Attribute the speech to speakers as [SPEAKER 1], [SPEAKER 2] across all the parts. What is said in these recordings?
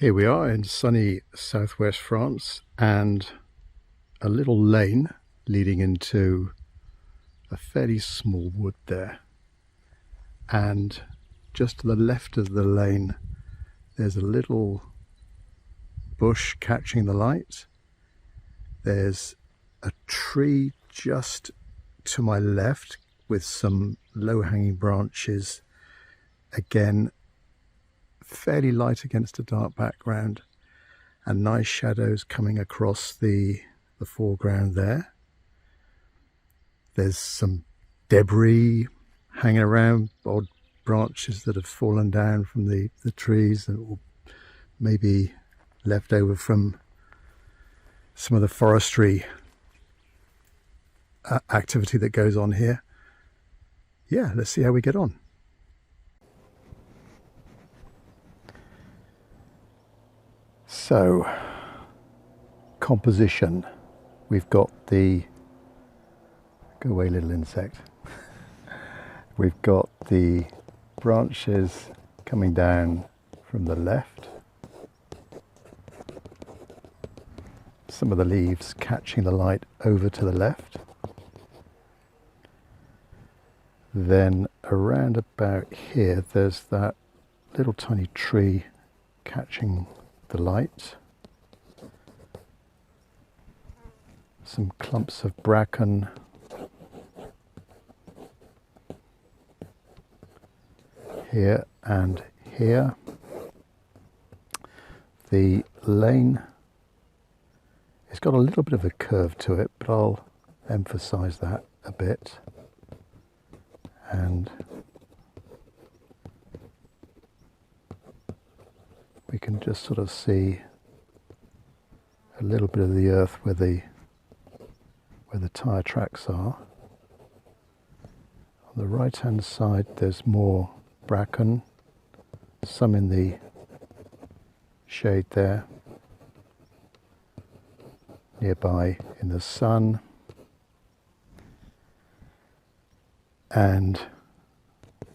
[SPEAKER 1] Here we are in sunny southwest France, and a little lane leading into a fairly small wood there, and just to the left of the lane there's a little bush catching the light. There's a tree just to my left with some low-hanging branches, again fairly light against a dark background, and nice shadows coming across the foreground there. There's some debris hanging around, odd branches that have fallen down from the trees, and maybe left over from some of the forestry activity that goes on here. Yeah, let's see how we get on. So, composition. We've got the, go away little insect. We've got the branches coming down from the left. Some of the leaves catching the light over to the left. Then around about here there's that little tiny tree catching the light. Some clumps of bracken. Here and here. The lane, it's got a little bit of a curve to it, but I'll emphasize that a bit. And we can just sort of see a little bit of the earth where the tyre tracks are. On the right hand side there's more bracken, some in the shade there, nearby in the sun. And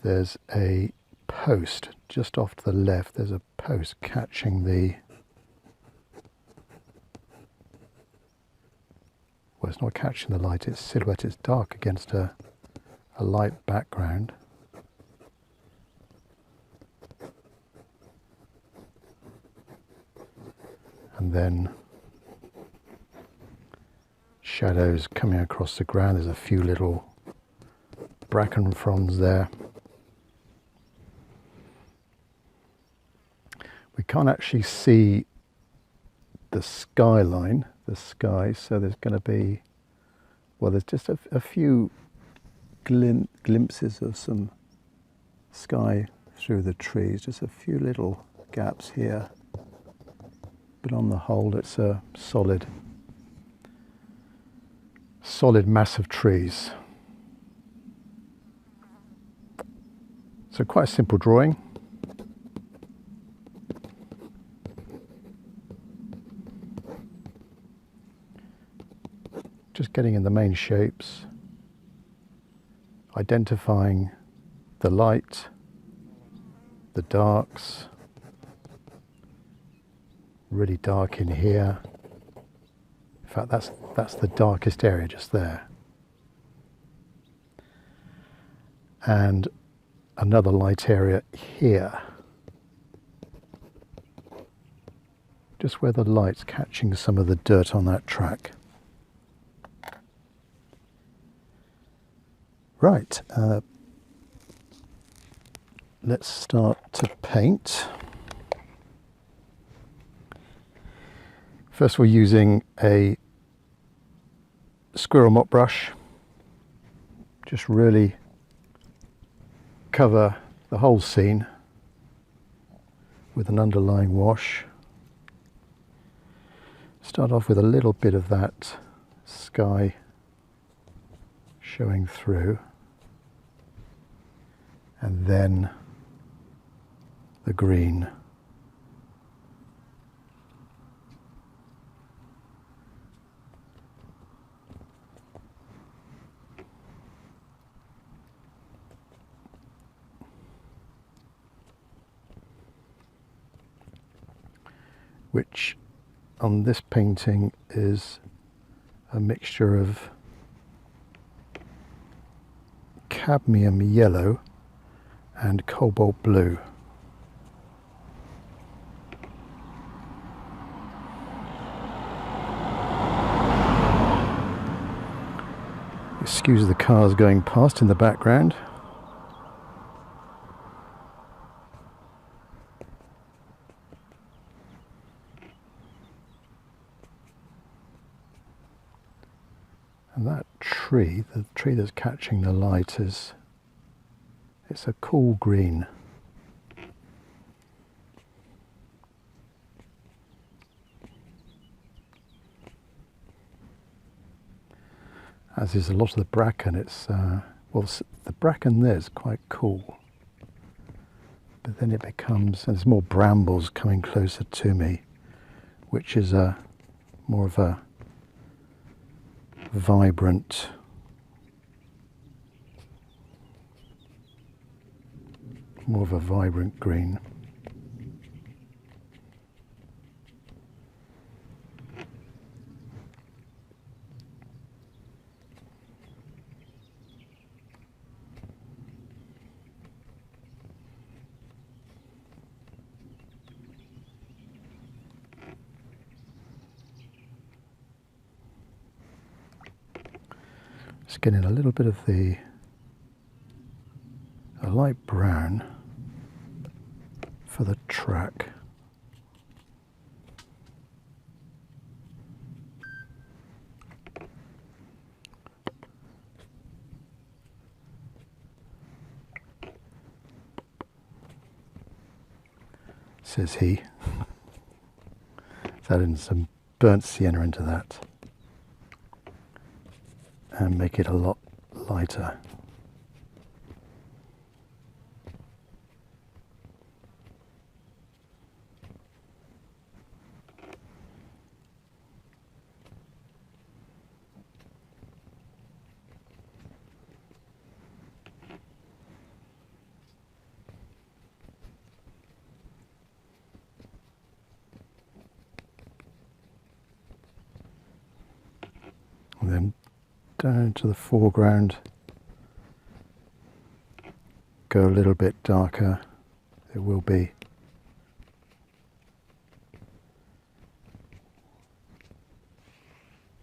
[SPEAKER 1] there's a post just off to the left. There's a post catching the, well, it's not catching the light, its silhouette is dark against a light background. And then shadows coming across the ground. There's a few little bracken fronds there. We can't actually see the skyline, the sky, so there's going to be, well, there's just a few glimpses of some sky through the trees, just a few little gaps here, but on the whole it's a solid mass of trees. So quite a simple drawing. Just getting in the main shapes, identifying the light, the darks, really dark in here. In fact, that's the darkest area just there. And another light area here, just where the light's catching some of the dirt on that track. Right, let's start to paint. First we're using a squirrel mop brush, just really cover the whole scene with an underlying wash. Start off with a little bit of that sky showing through, and then the green. which on this painting is a mixture of cadmium yellow and cobalt blue. Excuse the cars going past in the background. And that tree, the tree that's catching the light, it's a cool green. As is a lot of the bracken. Well, the bracken there's quite cool, but then it becomes, and there's more brambles coming closer to me, which is more of a vibrant green. Just getting a little bit of a light brown for the track. Says he. Let's add in some burnt sienna into that and make it a lot lighter. And then down to the foreground, go a little bit darker. It will be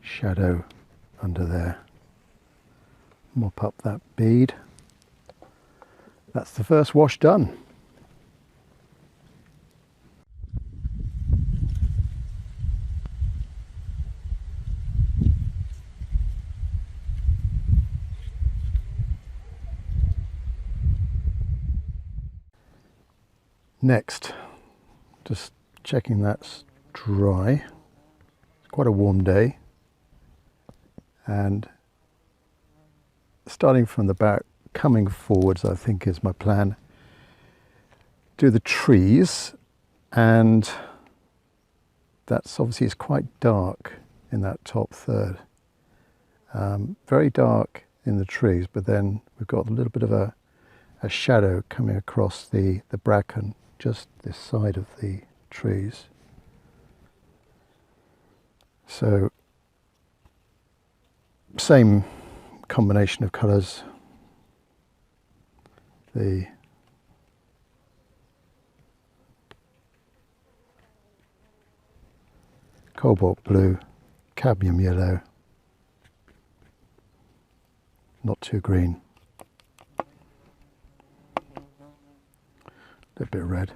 [SPEAKER 1] shadow under there. Mop up that bead. That's the first wash done. Next, just checking that's dry. It's quite a warm day, and starting from the back, coming forwards, I think is my plan. Do the trees, and that's obviously it's quite dark in that top third. Very dark in the trees, but then we've got a little bit of a shadow coming across the bracken, just this side of the trees. So same combination of colours. The cobalt blue, cadmium yellow, not too green. A bit of red.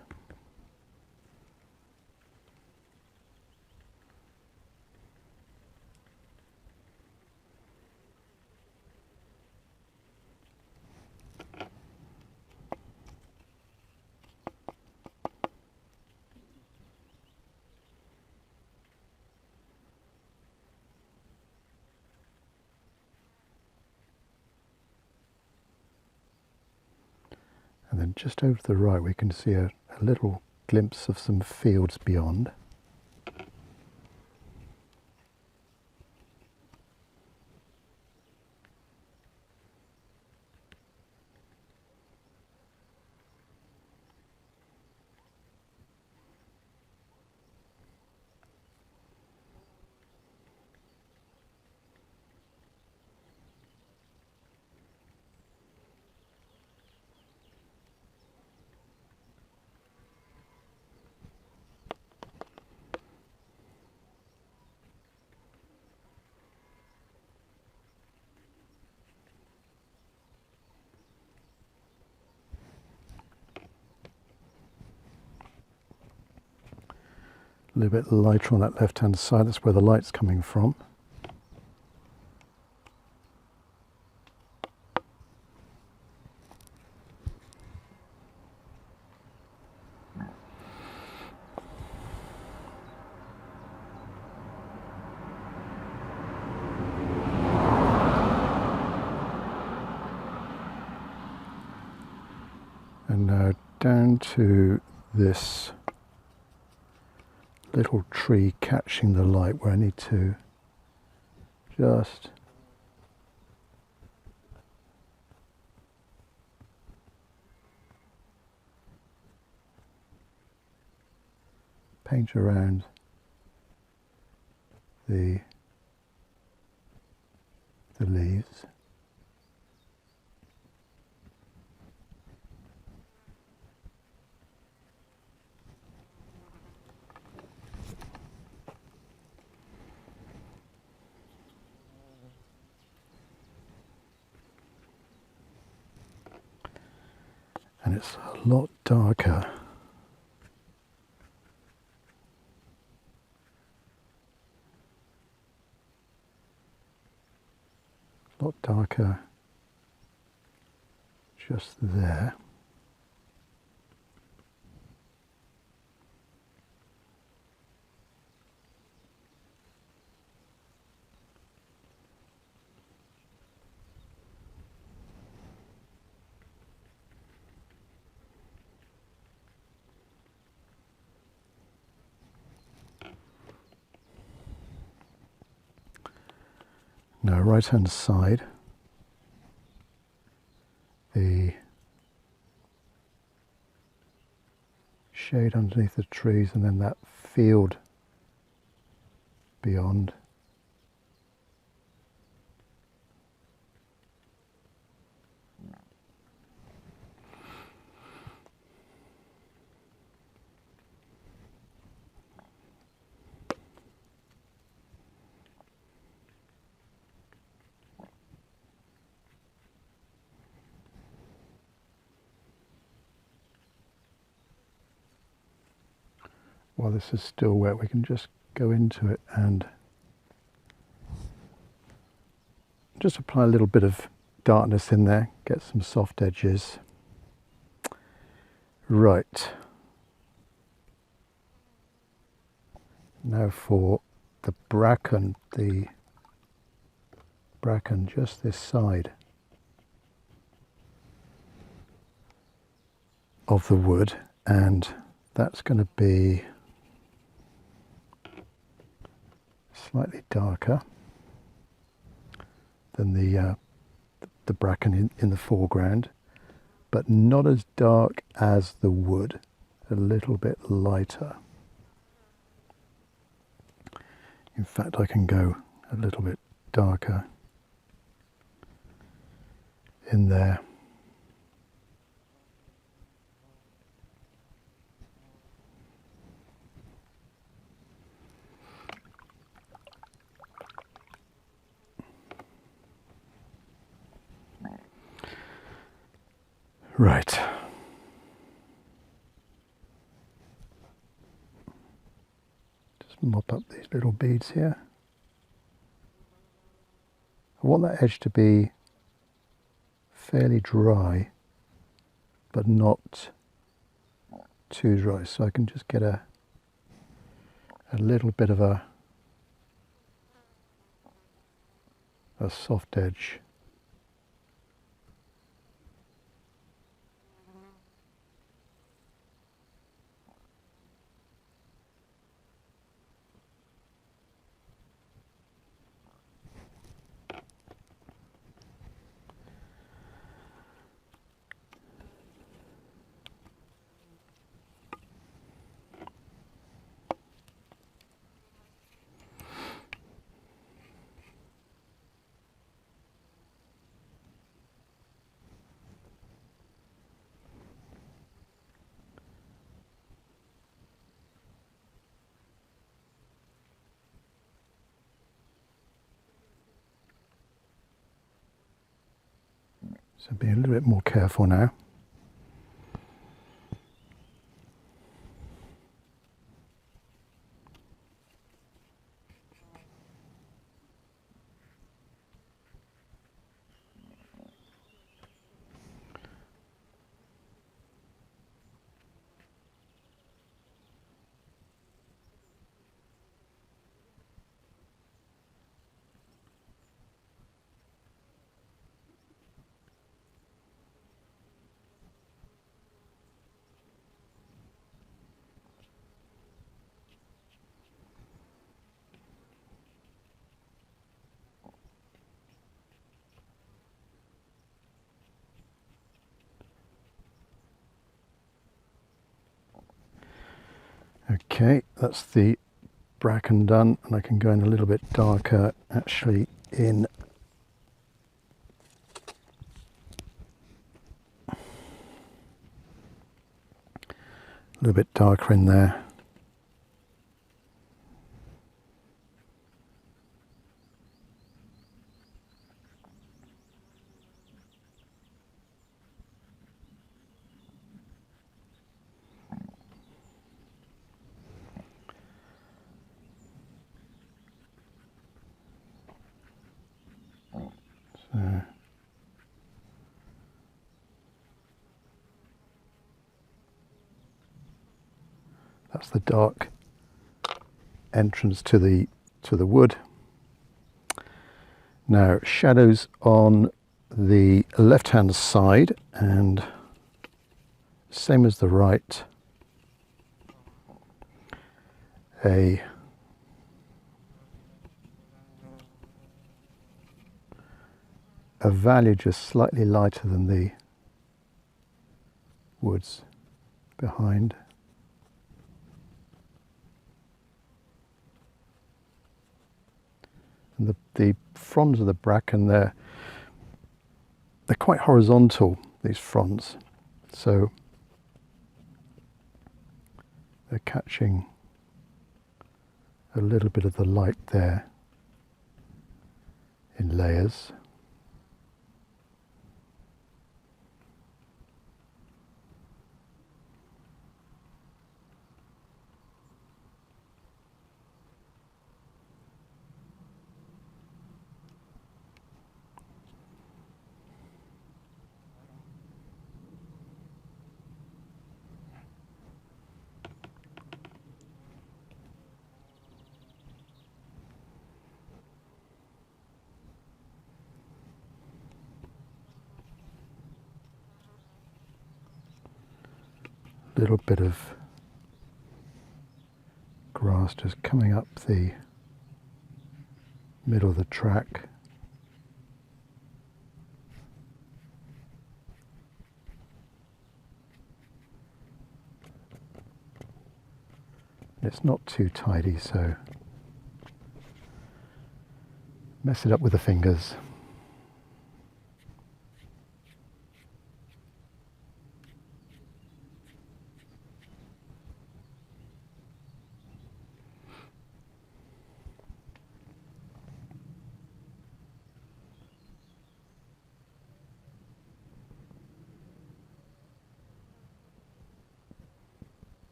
[SPEAKER 1] And then just over to the right we can see a little glimpse of some fields beyond. A little bit lighter on that left hand side, that's where the light's coming from. And now down to this little tree catching the light, where I need to just paint around the leaves. And it's a lot darker. A lot darker just there. Now, right hand side, the shade underneath the trees, and then that field beyond. While this is still wet, we can just go into it and just apply a little bit of darkness in there, get some soft edges. Right. Now for the bracken just this side of the wood, and that's going to be slightly darker than the bracken in the foreground, but not as dark as the wood, a little bit lighter. In fact, I can go a little bit darker in there. Right. Just mop up these little beads here. I want that edge to be fairly dry, but not too dry, so I can just get a little bit of a soft edge. So be a little bit more careful now. Okay, that's the bracken done, and I can go in a little bit darker, actually in a little bit darker in there. So that's the dark entrance to the wood. Now shadows on the left hand side, and same as the right, a value just slightly lighter than the woods behind. And the fronds of the bracken, they're quite horizontal, these fronds, so they're catching a little bit of the light there in layers. Little bit of grass just coming up the middle of the track. It's not too tidy, so mess it up with the fingers.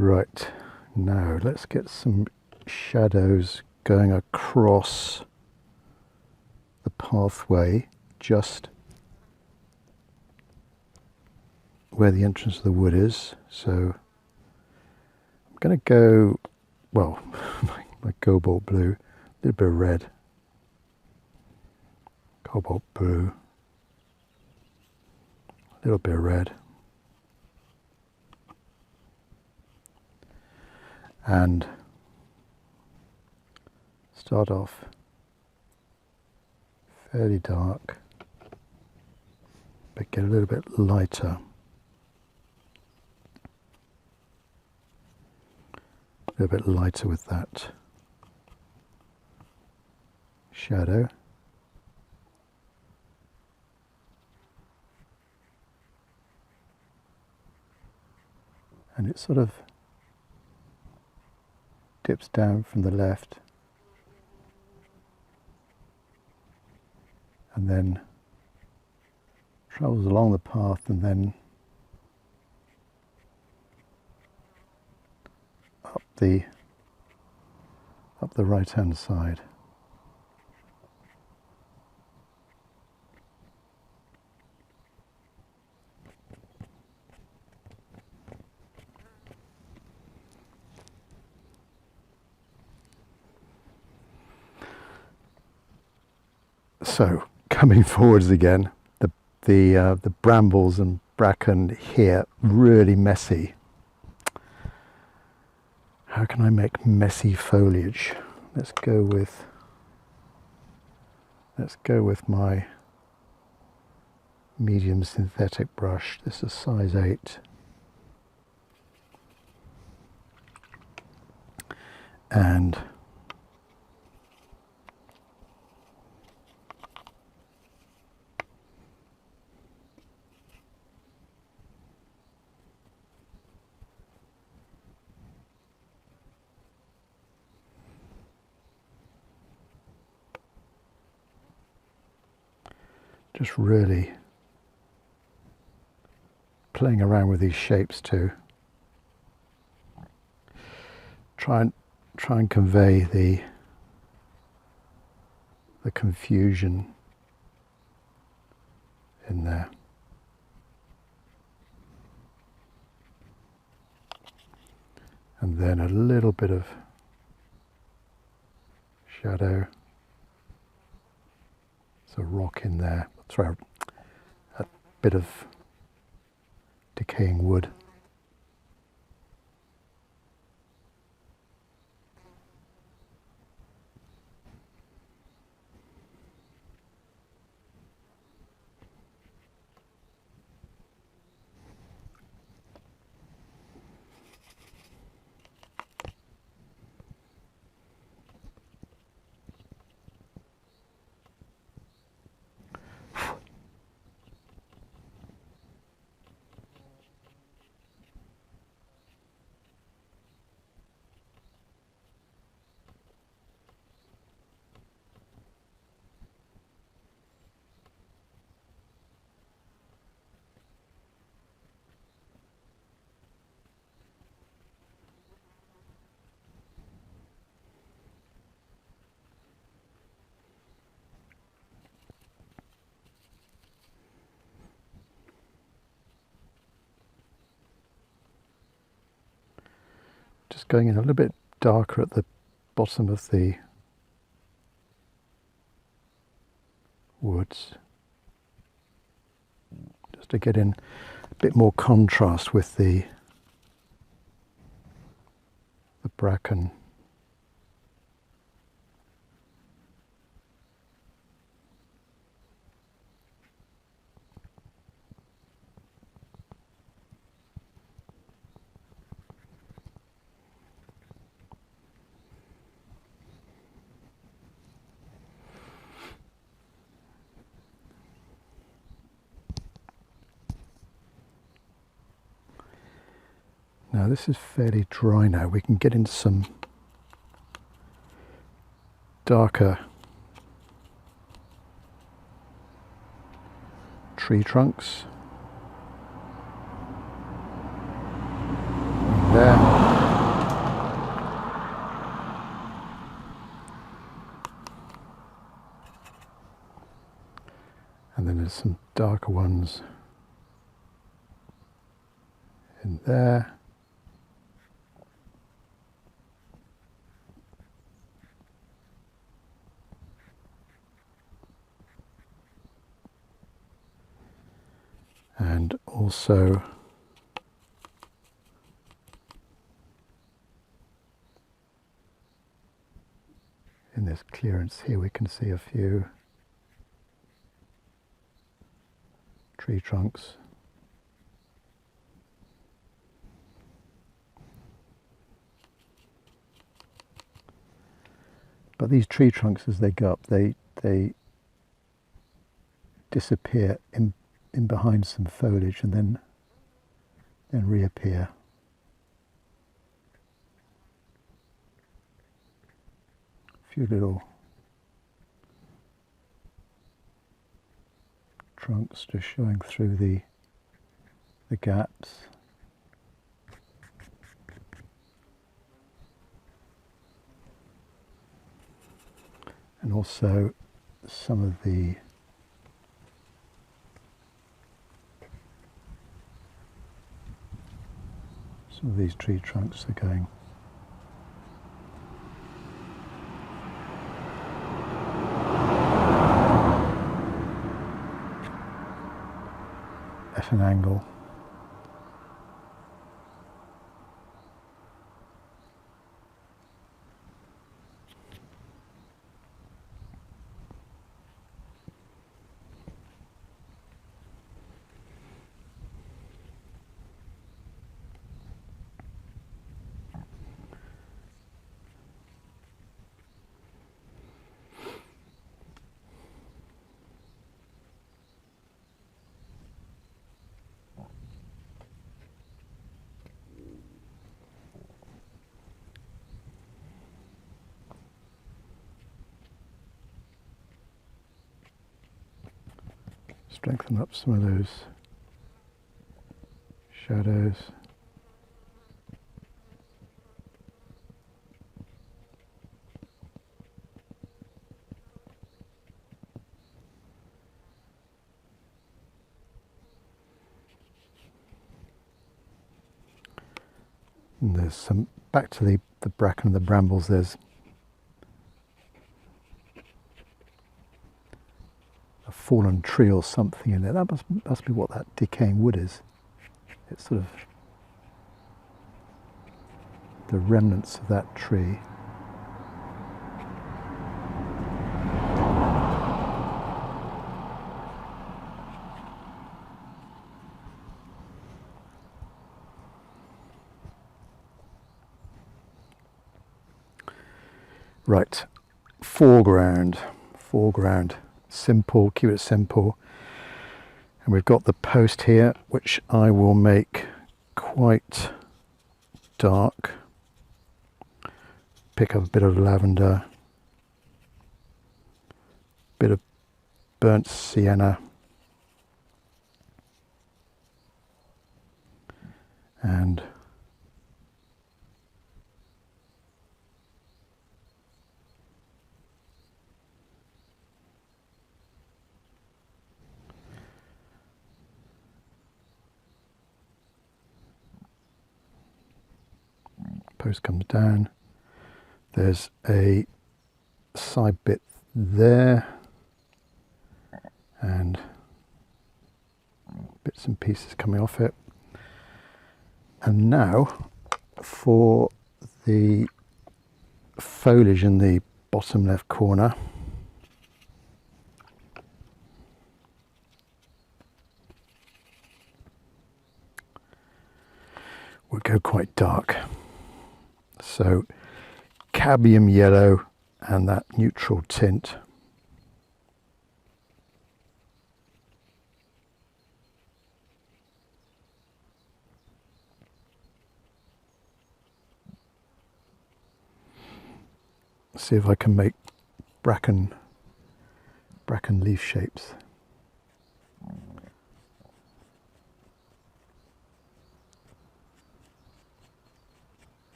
[SPEAKER 1] Right, now let's get some shadows going across the pathway just where the entrance of the wood is. So I'm going to go, well, my cobalt blue, a little bit of red, cobalt blue, a little bit of red, and start off fairly dark, but get a little bit lighter. A little bit lighter with that shadow. And it sort of dips down from the left and then travels along the path and then up the right hand side. So coming forwards again, the brambles and bracken here, really messy. How can I make messy foliage? Let's go with my medium synthetic brush. This is size 8. and just really playing around with these shapes to try and convey the confusion in there. And then a little bit of shadow. There's a rock in there. Throw a bit of decaying wood. Just going in a little bit darker at the bottom of the woods, just to get in a bit more contrast with the bracken. Now this is fairly dry now. We can get into some darker tree trunks. There. And then there's some darker ones in there. And also in this clearance here we can see a few tree trunks. But these tree trunks, as they go up, they disappear in behind some foliage and then reappear. A few little trunks just showing through the gaps. And also some of these tree trunks are going at an angle. strengthen up some of those shadows. And there's some, back to the bracken and the brambles, there's a fallen tree or something in there. That must be what that decaying wood is. It's sort of the remnants of that tree. Right, foreground, simple, keep it simple. And we've got the post here, which I will make quite dark. Pick up a bit of lavender, bit of burnt sienna, and post comes down. There's a side bit there and bits and pieces coming off it. And now for the foliage in the bottom left corner. We'll go quite dark. So cadmium yellow and that neutral tint. See if I can make bracken leaf shapes.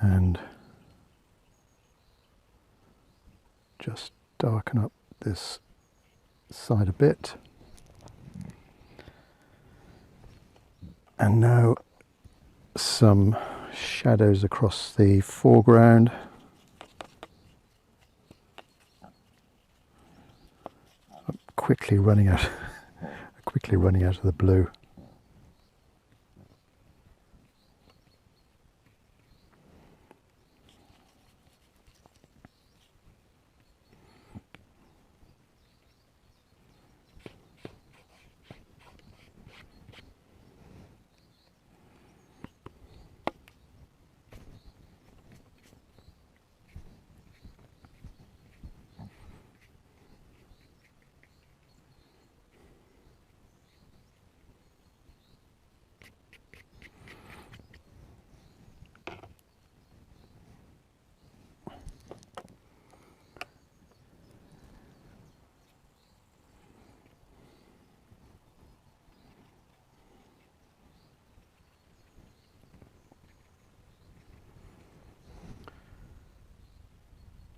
[SPEAKER 1] And just darken up this side a bit. And now some shadows across the foreground. I'm quickly running out of the blue.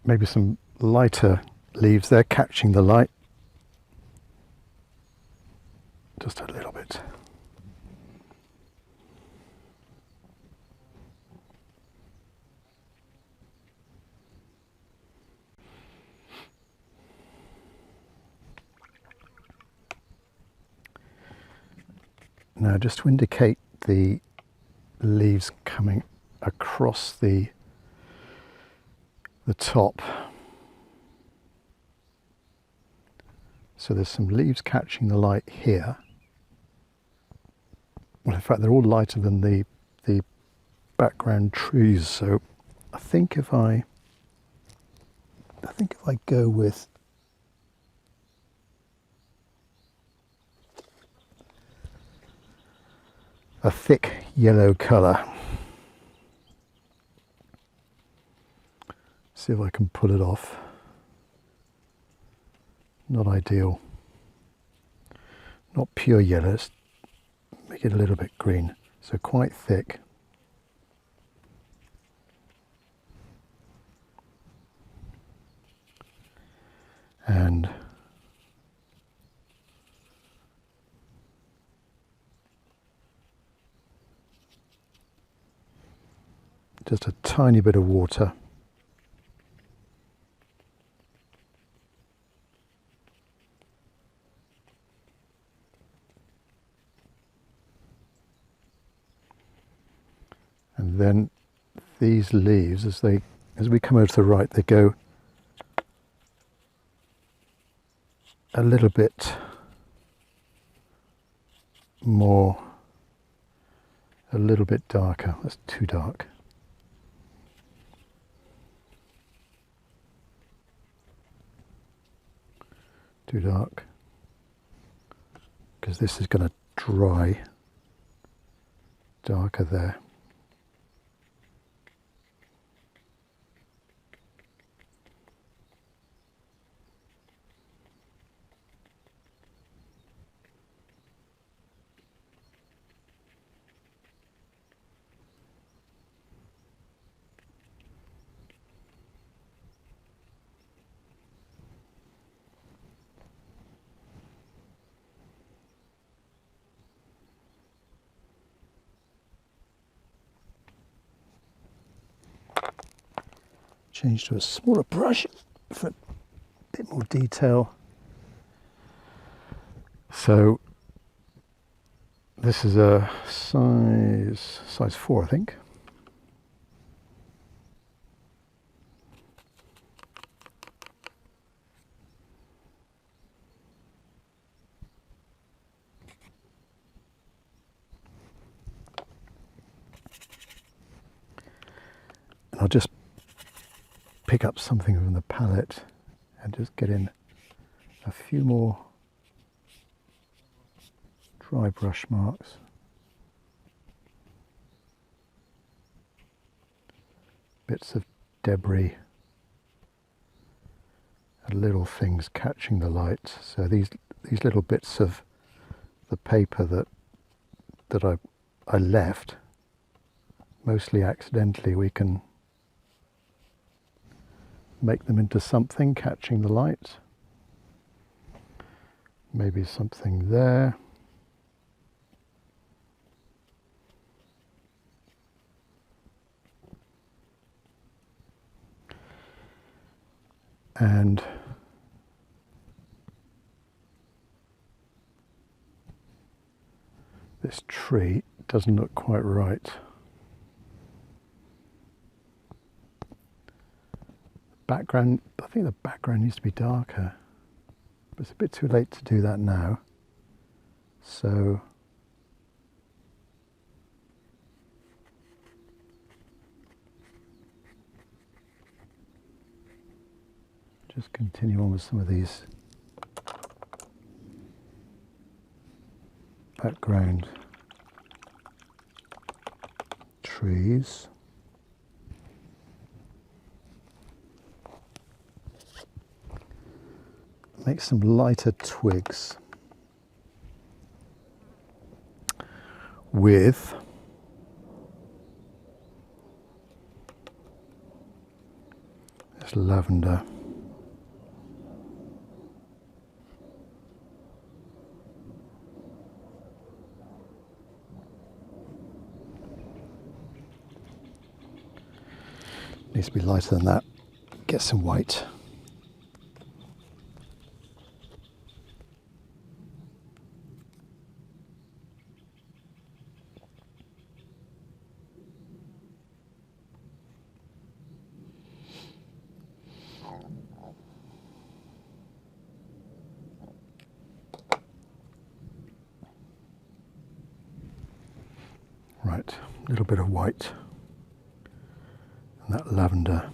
[SPEAKER 1] Maybe some lighter leaves there, catching the light. Just a little bit. Now, just to indicate the leaves coming across the top. So there's some leaves catching the light here. Well, in fact, they're all lighter than the background trees. So I think if I I think if I go with a thick yellow colour, see if I can pull it off. Not ideal. Not pure yellow, let's make it a little bit green. So quite thick. And just a tiny bit of water. And then these leaves, as we come over to the right, they go a little bit more, a little bit darker. That's too dark. Too dark, because this is going to dry darker there. Change to a smaller brush for a bit more detail. So this is a size 4, I think. And I'll just pick up something from the palette and just get in a few more dry brush marks. Bits of debris and little things catching the light. So these little bits of the paper that I left, mostly accidentally, we can make them into something catching the light. Maybe something there. And this tree doesn't look quite right. Background, I think the background needs to be darker, but it's a bit too late to do that now. So just continue on with some of these background trees. Make some lighter twigs with this lavender. Needs to be lighter than that. Get some white. Right, a little bit of white and that lavender.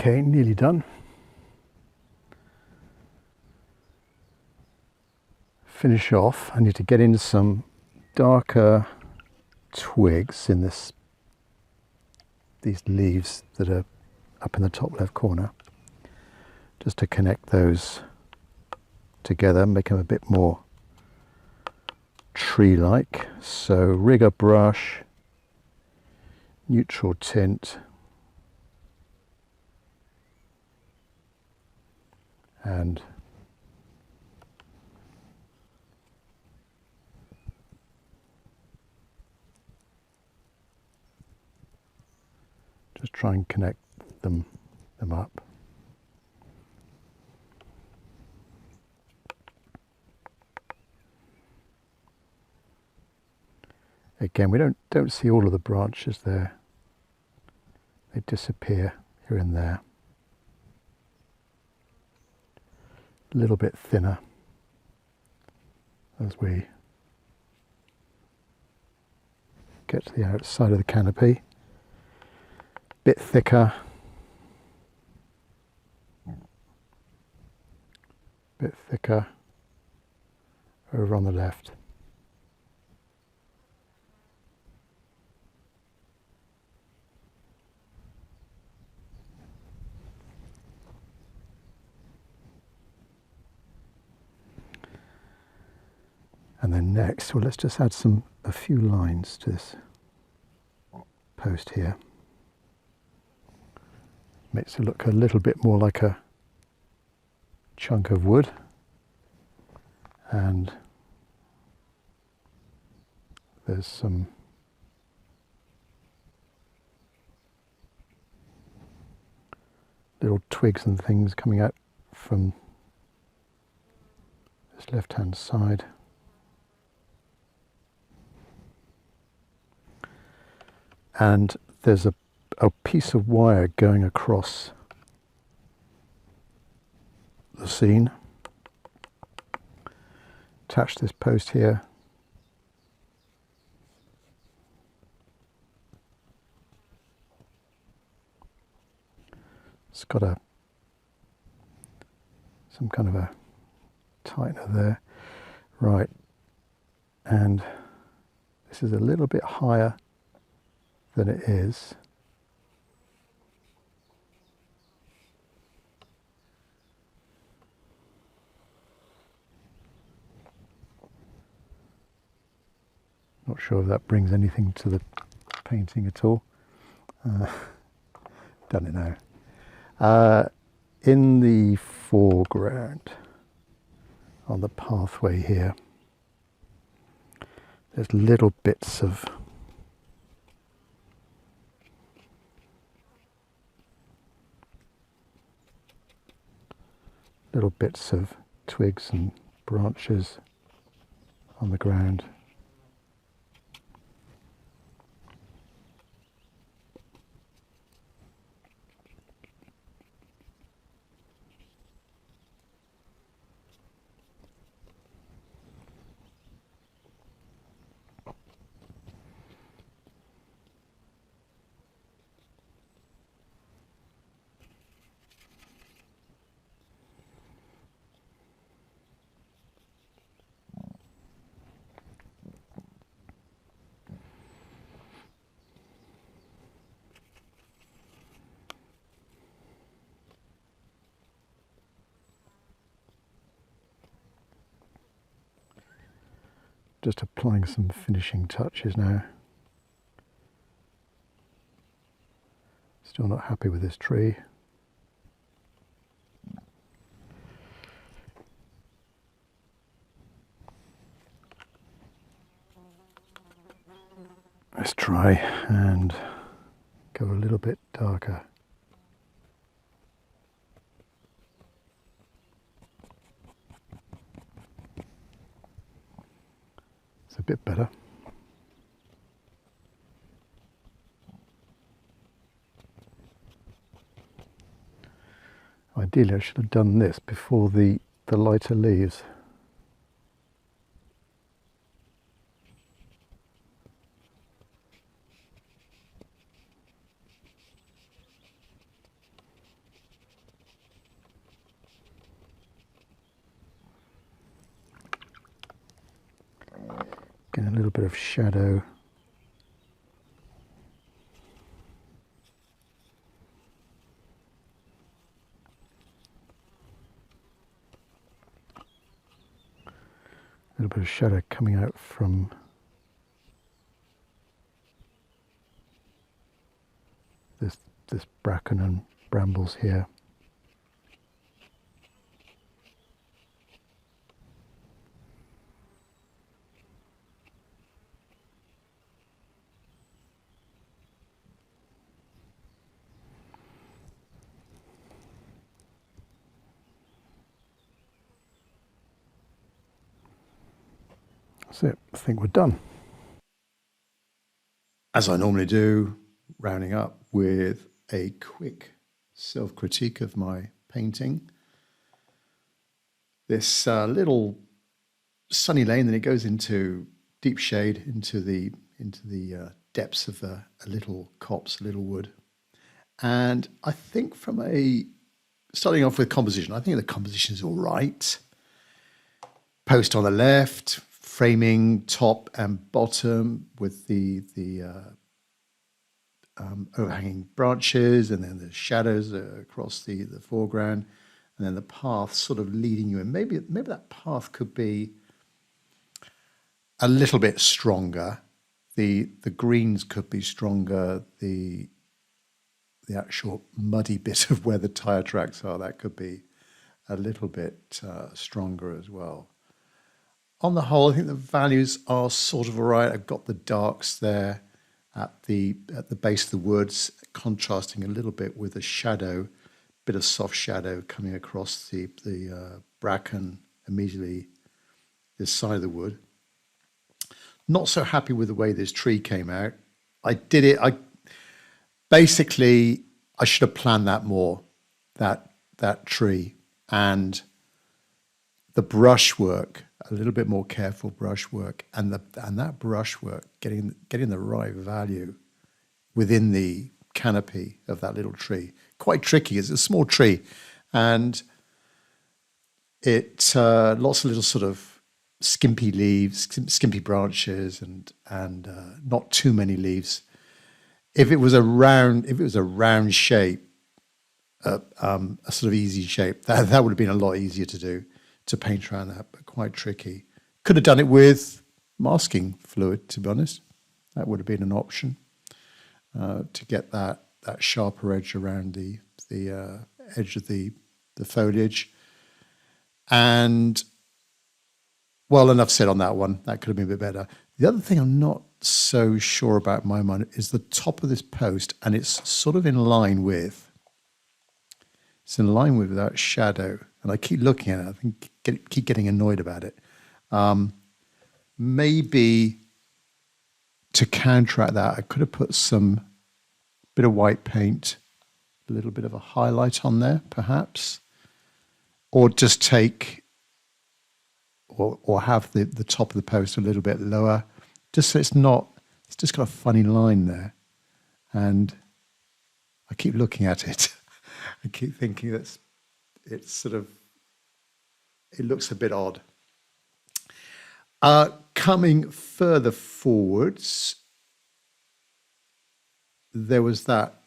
[SPEAKER 1] Okay, nearly done. Finish off. I need to get in some darker twigs in these leaves that are up in the top left corner, just to connect those together, make them a bit more tree-like. So rigger brush, neutral tint, and just try and connect them up. Again, we don't see all of the branches there. They disappear here and there. A little bit thinner as we get to the outside of the canopy. Bit thicker. Bit thicker over on the left. And then next, well, let's just add a few lines to this post here. Makes it look a little bit more like a chunk of wood. And there's some little twigs and things coming out from this left-hand side. And there's a piece of wire going across the scene. Attach this post here. It's got some kind of a tightener there. Right. And this is a little bit higher than it is. Not sure if that brings anything to the painting at all. Don't know. In the foreground, on the pathway here, there's little bits of twigs and branches on the ground. Just applying some finishing touches now. Still not happy with this tree. Let's try and go a little bit darker. It's a bit better. Ideally, I should have done this before the lighter leaves. a little bit of shadow. A little bit of shadow coming out from this bracken and brambles here. That's it. I think we're done. As I normally do, rounding up with a quick self-critique of my painting. This little sunny lane, then it goes into deep shade, into the depths of a little copse, a little wood. And I think starting off with composition, I think the composition is all right. Post on the left, framing top and bottom with the overhanging branches, and then the shadows across the foreground, and then the path sort of leading you in. Maybe that path could be a little bit stronger. The greens could be stronger. The actual muddy bit of where the tire tracks are, that could be a little bit stronger as well. On the whole, I think the values are sort of all right. I've got the darks there at the base of the woods, contrasting a little bit with a shadow, bit of soft shadow coming across the bracken immediately this side of the wood. Not so happy with the way this tree came out. I should have planned that more, that tree, and the brushwork, a little bit more careful brushwork, and that brushwork, getting the right value within the canopy of that little tree. Quite tricky. It's a small tree, and it lots of little sort of skimpy leaves, skimpy branches, and not too many leaves. If it was a round shape, a sort of easy shape, that would have been a lot easier to do, to paint around that, but quite tricky. Could have done it with masking fluid, to be honest. That would have been an option to get that sharper edge around the edge of the foliage. And, well, enough said on that one. That could have been a bit better. The other thing I'm not so sure about in my mind is the top of this post, and it's sort of in line with that shadow. And I keep looking at it. I think keep getting annoyed about it. Maybe to counteract that, I could have put some bit of white paint, a little bit of a highlight on there, perhaps, or just take or have the top of the post a little bit lower, just so it's just got a funny line there. And I keep looking at it. I keep thinking it looks a bit odd. Coming further forwards, there was that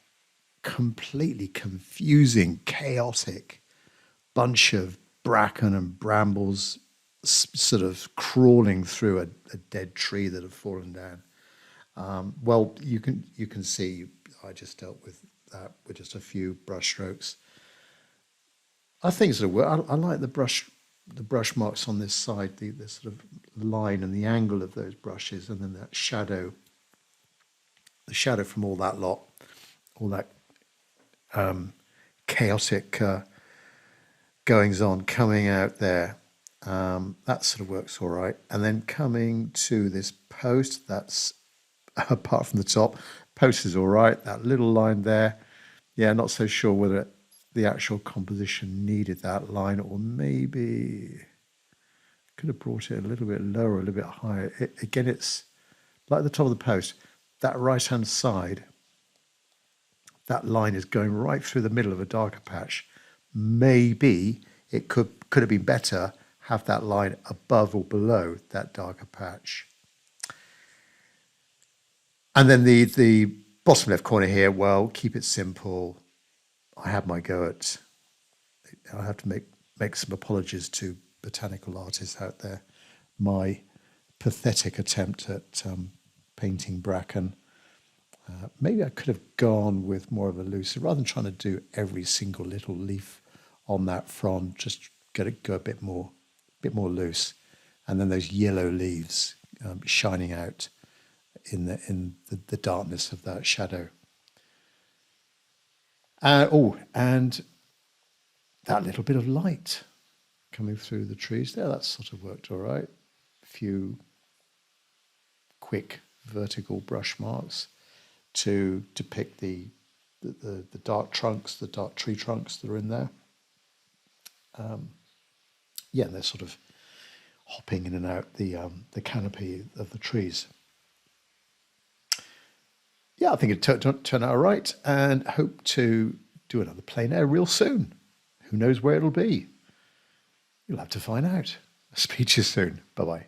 [SPEAKER 1] completely confusing, chaotic bunch of bracken and brambles sort of crawling through a dead tree that had fallen down. Well, you can see I just dealt with that with just a few brush strokes. I think sort of work. I like the brush marks on this side, the sort of line and the angle of those brushes, and then that shadow, the shadow from all that lot, all that chaotic goings on coming out there. That sort of works all right. And then coming to this post, that's apart from the top, post is all right. That little line there, yeah, not so sure whether the actual composition needed that line, or maybe could have brought it a little bit lower, a little bit higher. Again, it's like the top of the post, that right-hand side, that line is going right through the middle of a darker patch. Maybe it could have been better have that line above or below that darker patch. And then the bottom left corner here, well, keep it simple. I had my go at, I have to make some apologies to botanical artists out there. My pathetic attempt at painting bracken. Maybe I could have gone with more of a loose, rather than trying to do every single little leaf on that frond, just go a bit more loose. And then those yellow leaves shining out in the darkness of that shadow. And that little bit of light coming through the trees there, that sort of worked all right. A few quick vertical brush marks to depict the dark trunks, the dark tree trunks that are in there. Yeah, they're sort of hopping in and out the canopy of the trees. Yeah, I think it turned out all right, and hope to do another plein air real soon. Who knows where it'll be? You'll have to find out. Speak to you soon. Bye-bye.